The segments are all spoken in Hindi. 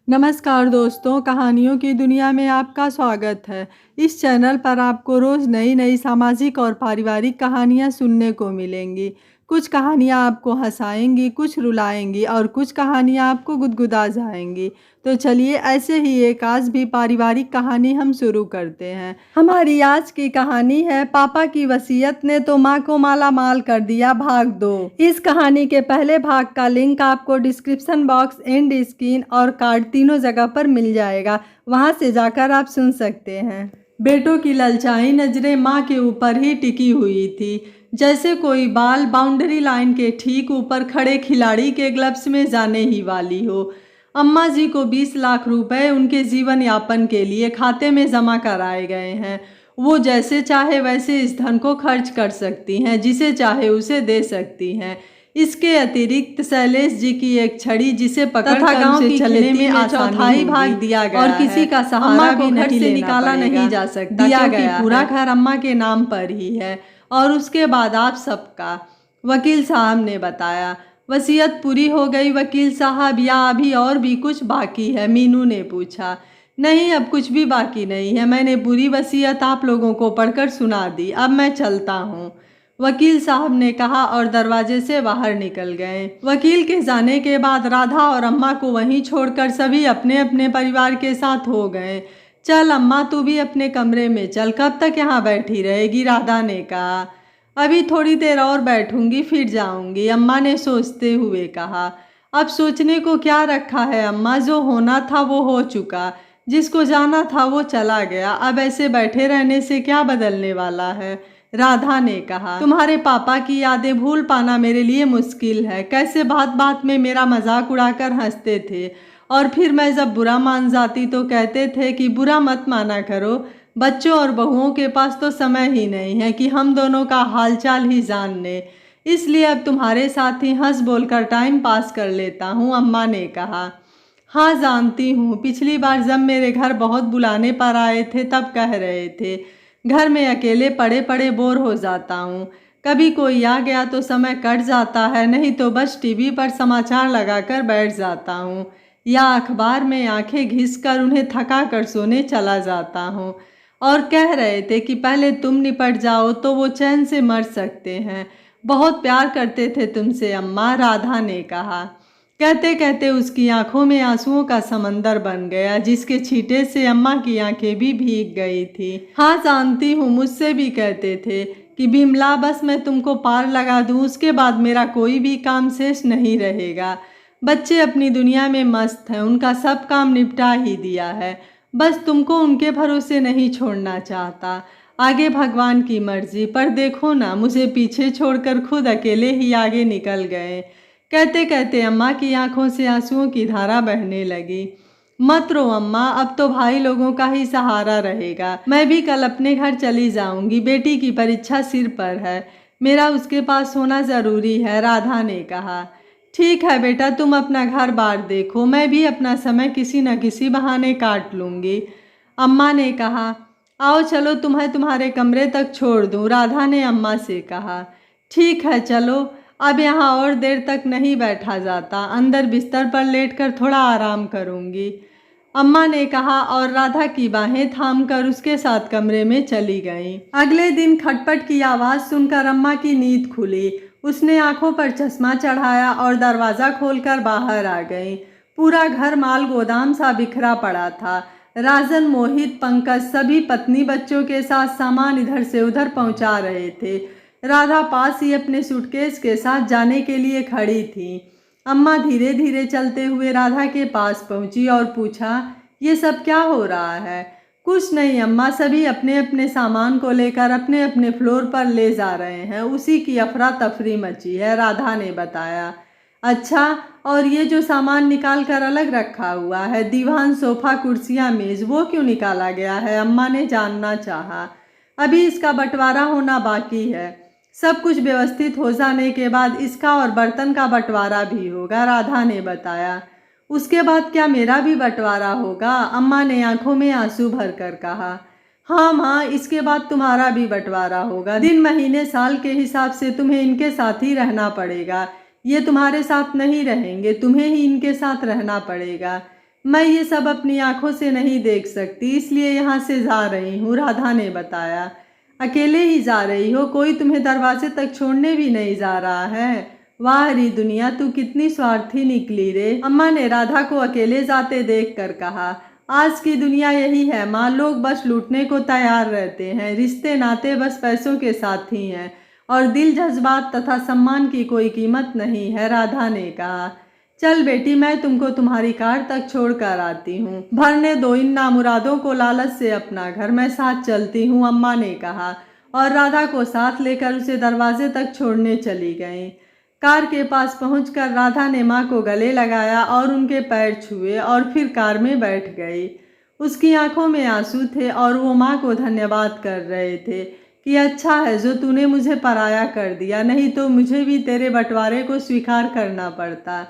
नमस्कार दोस्तों, कहानियों की दुनिया में आपका स्वागत है। इस चैनल पर आपको रोज़ नई नई सामाजिक और पारिवारिक कहानियाँ सुनने को मिलेंगी। कुछ कहानियाँ आपको हँसाएंगी, कुछ रुलाएंगी और कुछ कहानियाँ आपको गुदगुदा जाएंगी। तो चलिए ऐसे ही एक आज भी पारिवारिक कहानी हम शुरू करते हैं। हमारी आज की कहानी है पापा की वसीयत ने तो माँ को माला माल कर दिया, भाग 2। इस कहानी के पहले भाग का लिंक आपको डिस्क्रिप्शन बॉक्स, एंड स्क्रीन और कार्ड तीनों जगह पर मिल जाएगा, वहां से जाकर आप सुन सकते हैं। बेटों की ललचाई नजरें माँ के ऊपर ही टिकी हुई थी, जैसे कोई बाल बाउंड्री लाइन के ठीक ऊपर खड़े खिलाड़ी के ग्लव्स में जाने ही वाली हो। अम्मा जी को 20 लाख रुपए उनके जीवन यापन के लिए खाते में जमा कराए गए हैं। वो जैसे चाहे वैसे इस धन को खर्च कर सकती हैं, जिसे चाहे उसे दे सकती हैं। इसके अतिरिक्त शैलेश जी की एक छड़ी, जिसे पकड़कर गांव की चलने में चौथाई भाग दिया गया और किसी का सहारा भी घर से निकाला नहीं जा सकता, दिया गया पूरा घर अम्मा के नाम पर ही है और उसके बाद आप सबका। वकील साहब ने बताया। वसीयत पूरी हो गई वकील साहब, या अभी और भी कुछ बाकी है? मीनू ने पूछा। नहीं, अब कुछ भी बाकी नहीं है। मैंने पूरी वसीयत आप लोगों को पढ़कर सुना दी। अब मैं चलता हूँ, वकील साहब ने कहा और दरवाजे से बाहर निकल गए। वकील के जाने के बाद राधा और अम्मा को वहीं छोड़कर सभी अपने अपने परिवार के साथ हो गए। चल अम्मा, तू भी अपने कमरे में चल। कब तक यहाँ बैठी रहेगी? राधा ने कहा। अभी थोड़ी देर और बैठूंगी, फिर जाऊंगी, अम्मा ने सोचते हुए कहा। अब सोचने को क्या रखा है अम्मा, जो होना था वो हो चुका, जिसको जाना था वो चला गया। अब ऐसे बैठे रहने से क्या बदलने वाला है? राधा ने कहा। तुम्हारे पापा की यादें भूल पाना मेरे लिए मुश्किल है। कैसे बात बात में मेरा मजाक उड़ाकर हंसते थे, और फिर मैं जब बुरा मान जाती तो कहते थे कि बुरा मत माना करो, बच्चों और बहुओं के पास तो समय ही नहीं है कि हम दोनों का हालचाल ही जान ले। इसलिए अब तुम्हारे साथ ही हंस बोलकर टाइम पास कर लेता हूँ, अम्मा ने कहा। हाँ जानती हूँ, पिछली बार जब मेरे घर बहुत बुलाने पर आए थे तब कह रहे थे घर में अकेले पड़े पड़े बोर हो जाता हूँ। कभी कोई आ गया तो समय कट जाता है, नहीं तो बस टीवी पर समाचार लगाकर बैठ जाता हूँ या अखबार में आंखें घिस कर उन्हें थका कर सोने चला जाता हूँ। और कह रहे थे कि पहले तुम निपट जाओ तो वो चैन से मर सकते हैं। बहुत प्यार करते थे तुमसे अम्मा, राधा ने कहा। कहते कहते उसकी आंखों में आंसुओं का समंदर बन गया, जिसके छींटे से अम्मा की आंखें भी भीग गई थी। हाँ जानती हूँ, मुझसे भी कहते थे कि बिमला बस मैं तुमको पार लगा दूँ, उसके बाद मेरा कोई भी काम शेष नहीं रहेगा। बच्चे अपनी दुनिया में मस्त हैं, उनका सब काम निपटा ही दिया है, बस तुमको उनके भरोसे नहीं छोड़ना चाहता। आगे भगवान की मर्जी, पर देखो ना, मुझे पीछे छोड़कर खुद अकेले ही आगे निकल गए। कहते कहते अम्मा की आंखों से आंसुओं की धारा बहने लगी। मत रो अम्मा, अब तो भाई लोगों का ही सहारा रहेगा। मैं भी कल अपने घर चली जाऊंगी, बेटी की परीक्षा सिर पर है, मेरा उसके पास होना जरूरी है, राधा ने कहा। ठीक है बेटा, तुम अपना घर बार देखो, मैं भी अपना समय किसी न किसी बहाने काट लूंगी, अम्मा ने कहा। आओ चलो, तुम्हें तुम्हारे कमरे तक छोड़ दूं, राधा ने अम्मा से कहा। ठीक है चलो, अब यहाँ और देर तक नहीं बैठा जाता, अंदर बिस्तर पर लेटकर थोड़ा आराम करूंगी, अम्मा ने कहा और राधा की बाहें थामकर उसके साथ कमरे में चली गईं। अगले दिन खटपट की आवाज़ सुनकर अम्मा की नींद खुली। उसने आंखों पर चश्मा चढ़ाया और दरवाज़ा खोलकर बाहर आ गई। पूरा घर माल गोदाम सा बिखरा पड़ा था। राजन, मोहित, पंकज सभी पत्नी बच्चों के साथ सामान इधर से उधर पहुंचा रहे थे। राधा पास ही अपने सूटकेस के साथ जाने के लिए खड़ी थी। अम्मा धीरे धीरे चलते हुए राधा के पास पहुंची और पूछा, ये सब क्या हो रहा है? कुछ नहीं अम्मा, सभी अपने अपने सामान को लेकर अपने अपने फ्लोर पर ले जा रहे हैं, उसी की अफरा तफरी मची है, राधा ने बताया। अच्छा, और ये जो सामान निकाल कर अलग रखा हुआ है, दीवान, सोफा, कुर्सियाँ, मेज, वो क्यों निकाला गया है? अम्मा ने जानना चाहा। अभी इसका बंटवारा होना बाकी है, सब कुछ व्यवस्थित हो जाने के बाद इसका और बर्तन का बंटवारा भी होगा, राधा ने बताया। उसके बाद क्या मेरा भी बंटवारा होगा? अम्मा ने आंखों में आंसू भरकर कहा। हाँ माँ, इसके बाद तुम्हारा भी बंटवारा होगा। दिन, महीने, साल के हिसाब से तुम्हें इनके साथ ही रहना पड़ेगा। ये तुम्हारे साथ नहीं रहेंगे, तुम्हें ही इनके साथ रहना पड़ेगा। मैं ये सब अपनी आंखों से नहीं देख सकती, इसलिए यहाँ से जा रही हूँ, राधा ने बताया। अकेले ही जा रही हो? कोई तुम्हें दरवाजे तक छोड़ने भी नहीं जा रहा है? वाह री दुनिया, तू कितनी स्वार्थी निकली रे, अम्मा ने राधा को अकेले जाते देखकर कहा। आज की दुनिया यही है माँ, लोग बस लूटने को तैयार रहते हैं। रिश्ते नाते बस पैसों के साथी हैं और दिल, जज्बात तथा सम्मान की कोई कीमत नहीं है, राधा ने कहा। चल बेटी, मैं तुमको तुम्हारी कार तक छोड़ कर आती हूँ। भरने दो इन नामुरादों को लालच से अपना घर, मैं साथ चलती हूँ, अम्मा ने कहा और राधा को साथ लेकर उसे दरवाजे तक छोड़ने चली गईं। कार के पास पहुंचकर राधा ने माँ को गले लगाया और उनके पैर छुए और फिर कार में बैठ गई। उसकी आंखों में आंसू थे और वो माँ को धन्यवाद कर रहे थे कि अच्छा है जो तूने मुझे पराया कर दिया, नहीं तो मुझे भी तेरे बंटवारे को स्वीकार करना पड़ता।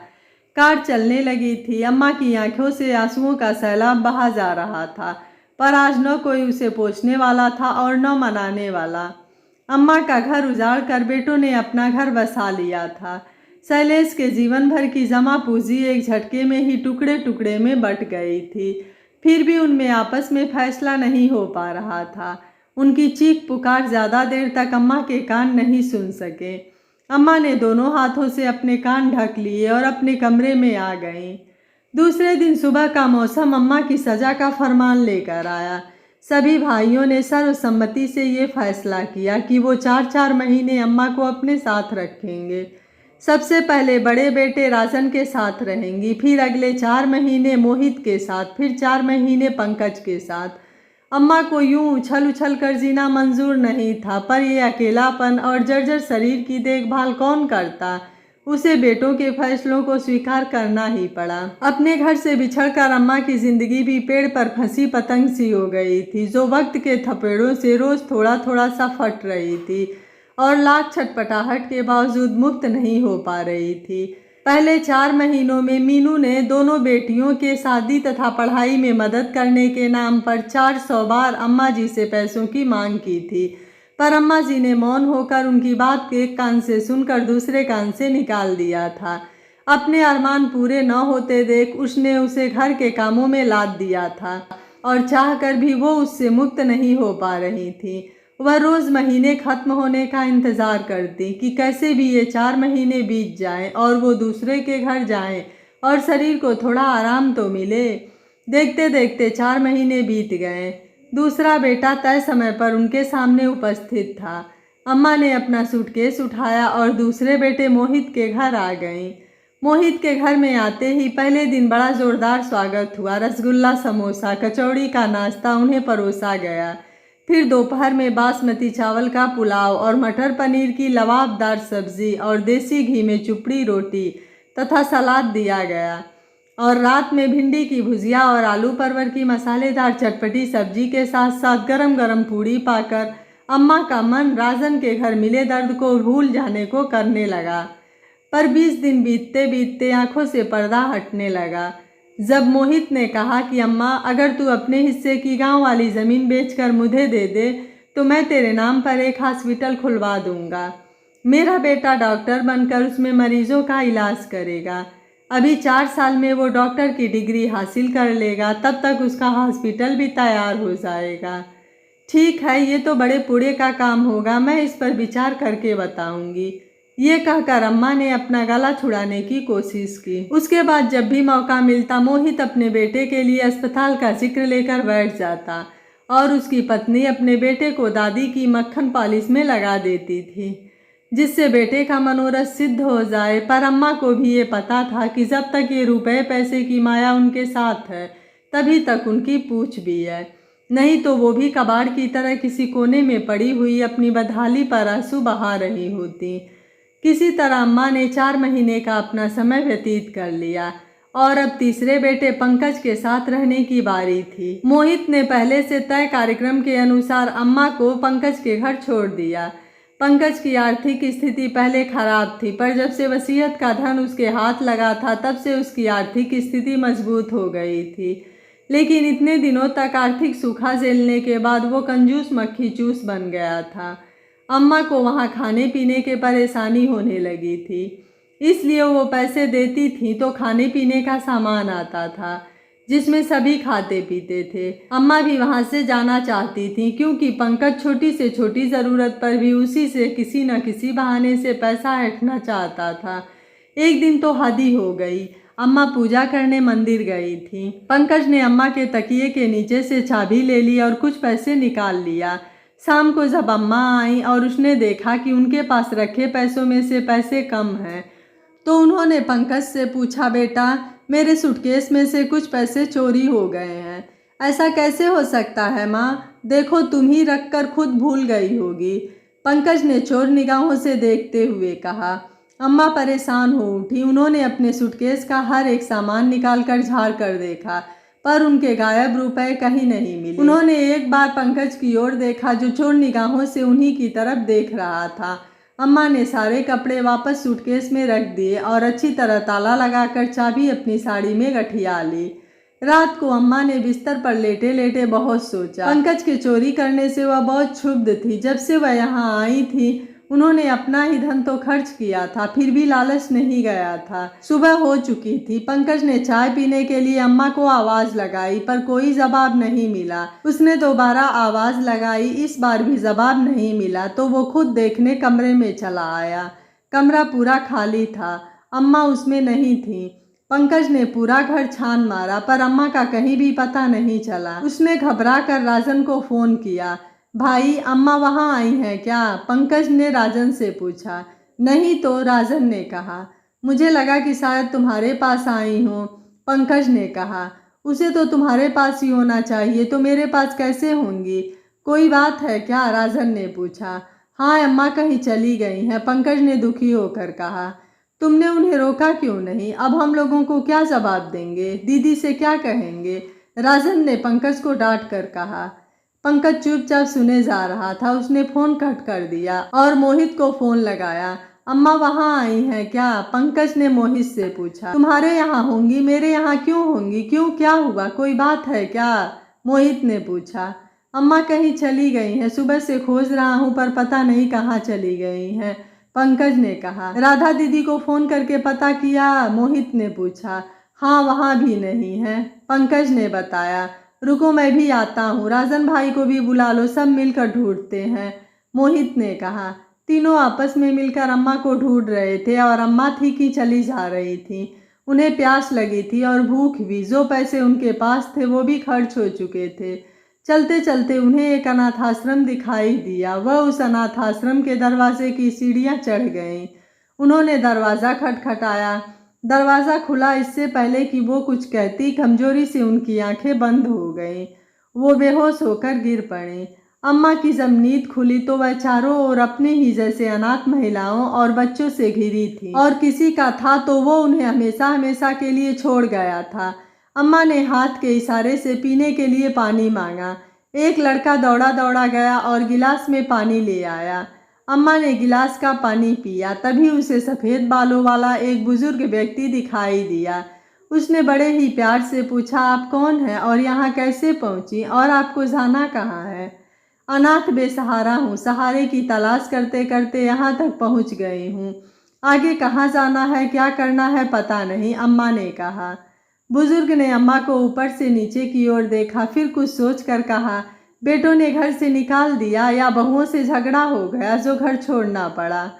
कार चलने लगी थी। अम्मा की आंखों से आंसुओं का सैलाब बहा जा रहा था, पर आज न कोई उसे पोंछने वाला था और न मनाने वाला। अम्मा का घर उजाड़ कर बेटों ने अपना घर बसा लिया था। शैलेश के जीवन भर की जमा पूंजी एक झटके में ही टुकड़े टुकड़े में बट गई थी। फिर भी उनमें आपस में फैसला नहीं हो पा रहा था। उनकी चीख पुकार ज़्यादा देर तक अम्मा के कान नहीं सुन सके। अम्मा ने दोनों हाथों से अपने कान ढक लिए और अपने कमरे में आ गईं। दूसरे दिन सुबह का मौसम अम्मा की सजा का फरमान लेकर आया। सभी भाइयों ने सर्वसम्मति से ये फैसला किया कि वो 4-4 महीने अम्मा को अपने साथ रखेंगे। सबसे पहले बड़े बेटे राजन के साथ रहेंगी, फिर अगले 4 महीने मोहित के साथ, फिर 4 महीने पंकज के साथ। अम्मा को यूं उछल उछल कर जीना मंजूर नहीं था, पर यह अकेलापन और जर्जर शरीर की देखभाल कौन करता। उसे बेटों के फैसलों को स्वीकार करना ही पड़ा। अपने घर से बिछड़कर अम्मा की जिंदगी भी पेड़ पर फंसी पतंग सी हो गई थी, जो वक्त के थपेड़ों से रोज थोड़ा थोड़ा सा फट रही थी और लाख छटपटाहट के बावजूद मुक्त नहीं हो पा रही थी। पहले 4 महीनों में मीनू ने दोनों बेटियों के शादी तथा पढ़ाई में मदद करने के नाम पर 400 बार अम्मा जी से पैसों की मांग की थी, पर अम्मा जी ने मौन होकर उनकी बात एक कान से सुनकर दूसरे कान से निकाल दिया था। अपने अरमान पूरे न होते देख उसने उसे घर के कामों में लाद दिया था और चाहकर भी वो उससे मुक्त नहीं हो पा रही थी। वह रोज़ महीने खत्म होने का इंतज़ार करती कि कैसे भी ये 4 महीने बीत जाएं और वो दूसरे के घर जाएं और शरीर को थोड़ा आराम तो मिले। देखते देखते 4 महीने बीत गए। दूसरा बेटा तय समय पर उनके सामने उपस्थित था। अम्मा ने अपना सूटकेस उठाया और दूसरे बेटे मोहित के घर आ गईं। मोहित के घर में आते ही पहले दिन बड़ा जोरदार स्वागत हुआ। रसगुल्ला, समोसा, कचौड़ी का नाश्ता उन्हें परोसा गया। फिर दोपहर में बासमती चावल का पुलाव और मटर पनीर की लवाबदार सब्जी और देसी घी में चुपड़ी रोटी तथा सलाद दिया गया और रात में भिंडी की भुजिया और आलू परवर की मसालेदार चटपटी सब्जी के साथ साथ गरम गरम पूड़ी पाकर अम्मा का मन राजन के घर मिले दर्द को भूल जाने को करने लगा। पर 20 दिन बीतते बीतते आंखों से पर्दा हटने लगा। जब मोहित ने कहा कि अम्मा, अगर तू अपने हिस्से की गांव वाली ज़मीन बेचकर मुझे दे दे तो मैं तेरे नाम पर एक हॉस्पिटल खुलवा दूंगा। मेरा बेटा डॉक्टर बनकर उसमें मरीजों का इलाज करेगा। अभी 4 साल में वो डॉक्टर की डिग्री हासिल कर लेगा, तब तक उसका हॉस्पिटल भी तैयार हो जाएगा। ठीक है, ये तो बड़े पुण्य का काम होगा, मैं इस पर विचार करके बताऊंगी। ये कहकर अम्मा ने अपना गला छुड़ाने की कोशिश की। उसके बाद जब भी मौका मिलता मोहित अपने बेटे के लिए अस्पताल का जिक्र लेकर बैठ जाता और उसकी पत्नी अपने बेटे को दादी की मक्खन पॉलिश में लगा देती थी, जिससे बेटे का मनोरथ सिद्ध हो जाए। पर अम्मा को भी ये पता था कि जब तक ये रुपए पैसे की माया उनके साथ है तभी तक उनकी पूछ भी है, नहीं तो वो भी कबाड़ की तरह किसी कोने में पड़ी हुई अपनी बदहाली पर आंसू बहा रही होती। किसी तरह अम्मा ने 4 महीने का अपना समय व्यतीत कर लिया और अब तीसरे बेटे पंकज के साथ रहने की बारी थी। मोहित ने पहले से तय कार्यक्रम के अनुसार अम्मा को पंकज के घर छोड़ दिया। पंकज की आर्थिक स्थिति पहले खराब थी, पर जब से वसीयत का धन उसके हाथ लगा था तब से उसकी आर्थिक स्थिति मजबूत हो गई थी। लेकिन इतने दिनों तक आर्थिक सूखा झेलने के बाद वो कंजूस मक्खी चूस बन गया था। अम्मा को वहाँ खाने पीने के परेशानी होने लगी थी, इसलिए वो पैसे देती थी तो खाने पीने का सामान आता था। जिसमें सभी खाते पीते थे। अम्मा भी वहाँ से जाना चाहती थी क्योंकि पंकज छोटी से छोटी ज़रूरत पर भी उसी से किसी न किसी बहाने से पैसा ऐंठना चाहता था। एक दिन तो हद ही हो गई। अम्मा पूजा करने मंदिर गई थी। पंकज ने अम्मा के तकिए के नीचे से चाबी ले ली और कुछ पैसे निकाल लिया। शाम को जब अम्मा आई और उसने देखा कि उनके पास रखे पैसों में से पैसे कम हैं, तो उन्होंने पंकज से पूछा, बेटा मेरे सूटकेस में से कुछ पैसे चोरी हो गए हैं। ऐसा कैसे हो सकता है माँ? देखो तुम ही रख कर खुद भूल गई होगी। पंकज ने चोर निगाहों से देखते हुए कहा। अम्मा परेशान हो उठी। उन्होंने अपने सूटकेस का हर एक सामान निकाल कर झाड़ कर देखा, पर उनके गायब रुपए कहीं नहीं मिले। उन्होंने एक बार पंकज की ओर देखा जो चोर निगाहों से उन्हीं की तरफ देख रहा था। अम्मा ने सारे कपड़े वापस सूटकेस में रख दिए और अच्छी तरह ताला लगाकर चाबी अपनी साड़ी में गठिया ली। रात को अम्मा ने बिस्तर पर लेटे लेटे बहुत सोचा। पंकज के चोरी करने से वह बहुत क्षुब्ध थी। जब से वह यहाँ आई थी उन्होंने अपना ही धन तो खर्च किया था, फिर भी लालच नहीं गया था। सुबह हो चुकी थी। पंकज ने चाय पीने के लिए अम्मा को आवाज़ लगाई, पर कोई जवाब नहीं मिला। उसने दोबारा आवाज़ लगाई, इस बार भी जवाब नहीं मिला, तो वो खुद देखने कमरे में चला आया। कमरा पूरा खाली था, अम्मा उसमें नहीं थी। पंकज ने पूरा घर छान मारा, पर अम्मा का कहीं भी पता नहीं चला। उसने घबरा कर राजन को फ़ोन किया। भाई, अम्मा वहाँ आई हैं क्या? पंकज ने राजन से पूछा। नहीं तो, राजन ने कहा। मुझे लगा कि शायद तुम्हारे पास आई हो, पंकज ने कहा। उसे तो तुम्हारे पास ही होना चाहिए, तो मेरे पास कैसे होंगी? कोई बात है क्या? राजन ने पूछा। हाँ, अम्मा कहीं चली गई हैं, पंकज ने दुखी होकर कहा। तुमने उन्हें रोका क्यों नहीं? अब हम लोगों को क्या जवाब देंगे? दीदी से क्या कहेंगे? राजन ने पंकज को डांट कर कहा। पंकज चुपचाप सुने जा रहा था। उसने फ़ोन कट कर दिया और मोहित को फ़ोन लगाया। अम्मा वहाँ आई हैं क्या? पंकज ने मोहित से पूछा। तुम्हारे यहाँ होंगी, मेरे यहाँ क्यों होंगी? क्यों, क्या हुआ? कोई बात है क्या? मोहित ने पूछा। अम्मा कहीं चली गई हैं, सुबह से खोज रहा हूँ पर पता नहीं कहाँ चली गई हैं, पंकज ने कहा। राधा दीदी को फ़ोन करके पता किया? मोहित ने पूछा। हाँ, वहाँ भी नहीं है, पंकज ने बताया। रुको मैं भी आता हूँ, राजन भाई को भी बुला लो, सब मिलकर ढूंढते हैं, मोहित ने कहा। तीनों आपस में मिलकर अम्मा को ढूंढ रहे थे और अम्मा थी कि चली जा रही थी। उन्हें प्यास लगी थी और भूख भी। जो पैसे उनके पास थे वो भी खर्च हो चुके थे। चलते चलते उन्हें एक अनाथ आश्रम दिखाई दिया। वह उस अनाथ आश्रम के दरवाजे की सीढ़ियाँ चढ़ गईं। उन्होंने दरवाज़ा खटखटाया। दरवाज़ा खुला इससे पहले कि वो कुछ कहती, कमजोरी से उनकी आंखें बंद हो गईं। वो बेहोश होकर गिर पड़े। अम्मा की जब नींद खुली तो वह चारों ओर अपने ही जैसे अनाथ महिलाओं और बच्चों से घिरी थी, और किसी का था तो वो उन्हें हमेशा हमेशा के लिए छोड़ गया था। अम्मा ने हाथ के इशारे से पीने के लिए पानी मांगा। एक लड़का दौड़ा दौड़ा गया और गिलास में पानी ले आया। अम्मा ने गिलास का पानी पिया। तभी उसे सफ़ेद बालों वाला एक बुजुर्ग व्यक्ति दिखाई दिया। उसने बड़े ही प्यार से पूछा, आप कौन हैं और यहाँ कैसे पहुँची, और आपको जाना कहाँ है? अनाथ बेसहारा हूँ, सहारे की तलाश करते करते यहाँ तक पहुँच गई हूँ। आगे कहाँ जाना है, क्या करना है पता नहीं, अम्मा ने कहा। बुजुर्ग ने अम्मा को ऊपर से नीचे की ओर देखा, फिर कुछ सोच कर कहा, बेटों ने घर से निकाल दिया या बहुओं से झगड़ा हो गया जो घर छोड़ना पड़ा।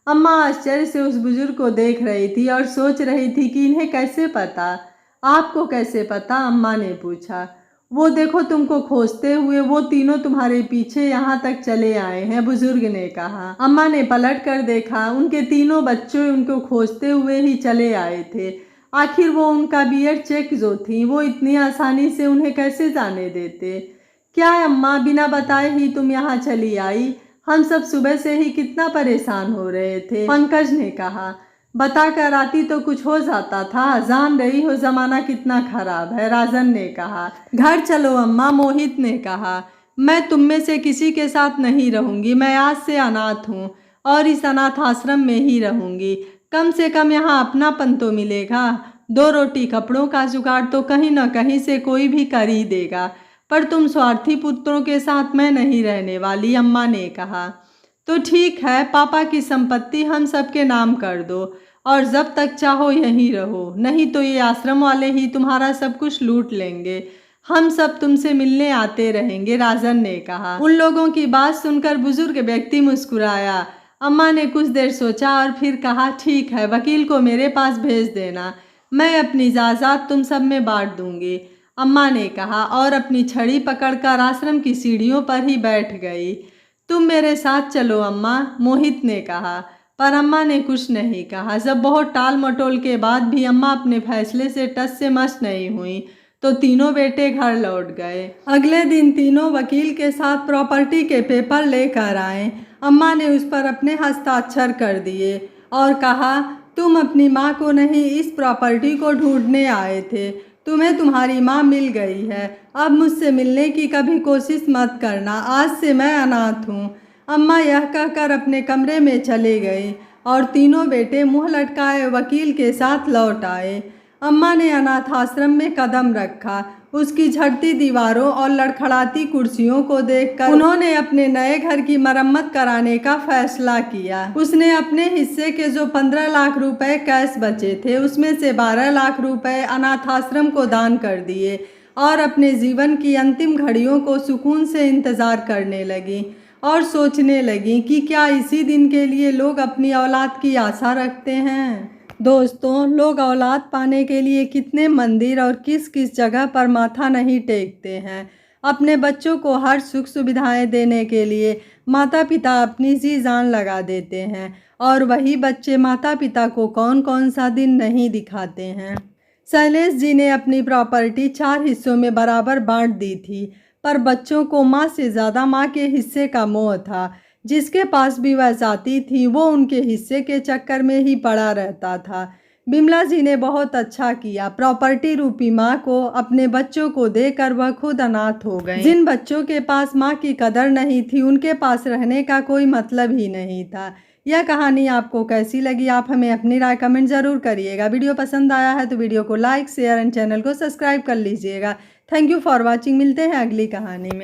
अम्मा आश्चर्य से उस बुजुर्ग को देख रही थी और सोच रही थी कि इन्हें कैसे पता। आपको कैसे पता? अम्मा ने पूछा। वो देखो, तुमको खोजते हुए वो तीनों तुम्हारे पीछे यहाँ तक चले आए हैं, बुजुर्ग ने कहा। अम्मा ने पलट कर देखा। उनके तीनों बच्चे उनको खोजते हुए ही चले आए थे। आखिर वो उनका बियर चेक जो थी वो इतनी आसानी से उन्हें कैसे जाने देते? क्या अम्मा, बिना बताए ही तुम यहाँ चली आई? हम सब सुबह से ही कितना परेशान हो रहे थे, पंकज ने कहा। बता कर आती तो कुछ हो जाता था, जान रही हो जमाना कितना खराब है, राजन ने कहा। घर चलो अम्मा, मोहित ने कहा। मैं तुम में से किसी के साथ नहीं रहूंगी। मैं आज से अनाथ हूँ और इस अनाथ आश्रम में ही रहूंगी। कम से कम यहाँ अपनापन तो मिलेगा। 2 रोटी कपड़ों का जुगाड़ तो कहीं न कहीं से कोई भी कर ही देगा, पर तुम स्वार्थी पुत्रों के साथ मैं नहीं रहने वाली, अम्मा ने कहा। तो ठीक है, पापा की संपत्ति हम सबके नाम कर दो और जब तक चाहो यहीं रहो, नहीं तो ये आश्रम वाले ही तुम्हारा सब कुछ लूट लेंगे। हम सब तुमसे मिलने आते रहेंगे, राजन ने कहा। उन लोगों की बात सुनकर बुजुर्ग व्यक्ति मुस्कुराया। अम्मा ने कुछ देर सोचा और फिर कहा, ठीक है, वकील को मेरे पास भेज देना, मैं अपनी जायदाद तुम सब में बांट दूंगी, अम्मा ने कहा और अपनी छड़ी पकड़कर आश्रम की सीढ़ियों पर ही बैठ गई। तुम मेरे साथ चलो अम्मा, मोहित ने कहा, पर अम्मा ने कुछ नहीं कहा। जब बहुत टाल मटोल के बाद भी अम्मा अपने फैसले से टस से मस नहीं हुई तो तीनों बेटे घर लौट गए। अगले दिन तीनों वकील के साथ प्रॉपर्टी के पेपर लेकर आए। अम्मा ने उस पर अपने हस्ताक्षर कर दिए और कहा, तुम अपनी माँ को नहीं, इस प्रॉपर्टी को ढूंढने आए थे। तुम्हें तुम्हारी माँ मिल गई है। अब मुझसे मिलने की कभी कोशिश मत करना, आज से मैं अनाथ हूँ। अम्मा यह कहकर अपने कमरे में चले गई और तीनों बेटे मुँह लटकाए वकील के साथ लौट आए। अम्मा ने अनाथ आश्रम में कदम रखा। उसकी झड़ती दीवारों और लड़खड़ाती कुर्सियों को देखकर उन्होंने अपने नए घर की मरम्मत कराने का फैसला किया। उसने अपने हिस्से के जो 15 लाख रुपए कैश बचे थे उसमें से 12 लाख रुपए अनाथ आश्रम को दान कर दिए और अपने जीवन की अंतिम घड़ियों को सुकून से इंतजार करने लगी और सोचने लगी कि क्या इसी दिन के लिए लोग अपनी औलाद की आशा रखते हैं। दोस्तों, लोग औलाद पाने के लिए कितने मंदिर और किस किस जगह पर माथा नहीं टेकते हैं। अपने बच्चों को हर सुख सुविधाएं देने के लिए माता पिता अपनी जी जान लगा देते हैं और वही बच्चे माता पिता को कौन कौन सा दिन नहीं दिखाते हैं। शैलेश जी ने अपनी प्रॉपर्टी 4 हिस्सों में बराबर बांट दी थी, पर बच्चों को माँ से ज़्यादा माँ के हिस्से का मोह था। जिसके पास भी वह जाती थी वो उनके हिस्से के चक्कर में ही पड़ा रहता था। बिमला जी ने बहुत अच्छा किया। प्रॉपर्टी रूपी माँ को अपने बच्चों को देकर वह खुद अनाथ हो गए। जिन बच्चों के पास माँ की कदर नहीं थी उनके पास रहने का कोई मतलब ही नहीं था। यह कहानी आपको कैसी लगी, आप हमें अपनी राय कमेंट ज़रूर करिएगा। वीडियो पसंद आया है तो वीडियो को लाइक शेयर एंड चैनल को सब्सक्राइब कर लीजिएगा। Thank you for watching. मिलते हैं अगली कहानी में।